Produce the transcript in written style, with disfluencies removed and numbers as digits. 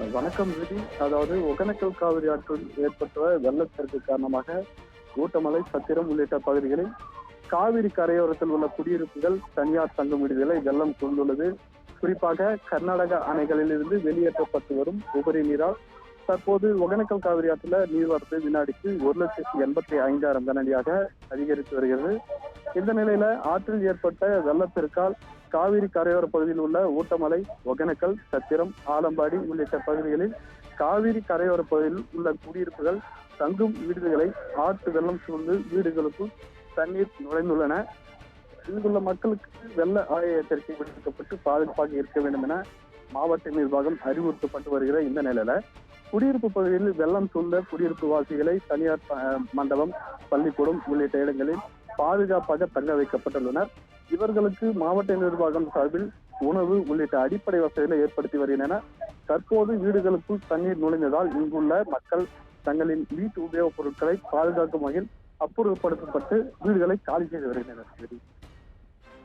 வணக்கம் விதி. அதாவது ஒகேனக்கல் காவிரி ஆற்றில் ஏற்பட்ட வெள்ளப்பெருக்கு காரணமாக ஊட்டமலை, சத்திரம் உள்ளிட்ட பகுதிகளில் காவிரி கரையோரத்தில் உள்ள குடியிருப்புகள், தனியார் தங்கும் விடுதிகளை வெள்ளம் சூழ்ந்துள்ளது. குறிப்பாக கர்நாடக அணைகளில் இருந்து வெளியேற்றப்பட்டு வரும் உபரி நீரால் தற்போது ஒகேனக்கல் காவிரி ஆற்றில் நீர்வரத்து வினாடிக்கு 1,85,000 கனஅடியாக அதிகரித்து வருகிறது. இந்த நிலையில ஆற்றில் ஏற்பட்ட வெள்ளப்பெருக்கால் காவிரி கரையோர பகுதியில் உள்ள ஊட்டமலை, ஒகேனக்கல், சத்திரம், ஆலம்பாடி உள்ளிட்ட பகுதிகளில் காவிரி கரையோர பகுதியில் உள்ள குடியிருப்புகள், தங்கும் வீடுகளை ஆற்று வெள்ளம் சூழ்ந்து வீடுகளுக்குள் தண்ணீர் நுழைந்துள்ளன. இங்குள்ள மக்களுக்கு வெள்ள அபாய எச்சரிக்கை விடுக்கப்பட்டு பாதுகாப்பாக இருக்க வேண்டும் என மாவட்ட நிர்வாகம் அறிவுறுத்தப்பட்டு வருகிற இந்த நிலையில குடியிருப்பு பகுதியில் வெள்ளம் சூழ்ந்த குடியிருப்பு வாசிகளை தனியார் மண்டபம், பள்ளிக்கூடம் உள்ளிட்ட இடங்களில் பாதுகாப்பாக தங்க வைக்கப்பட்டுள்ளனர். இவர்களுக்கு மாவட்ட நிர்வாகம் சார்பில் உணவு உள்ளிட்ட அடிப்படை வசதிகளை ஏற்படுத்தி வருகின்றன. தற்போது வீடுகளுக்குள் தண்ணீர் நுழைந்ததால் இங்குள்ள மக்கள் தங்களின் வீட்டு உபயோகப் பொருட்களை பாதுகாக்கும் வகையில் அப்புறப்படுத்தப்பட்டு வீடுகளை காலி செய்து வருகின்றனர்.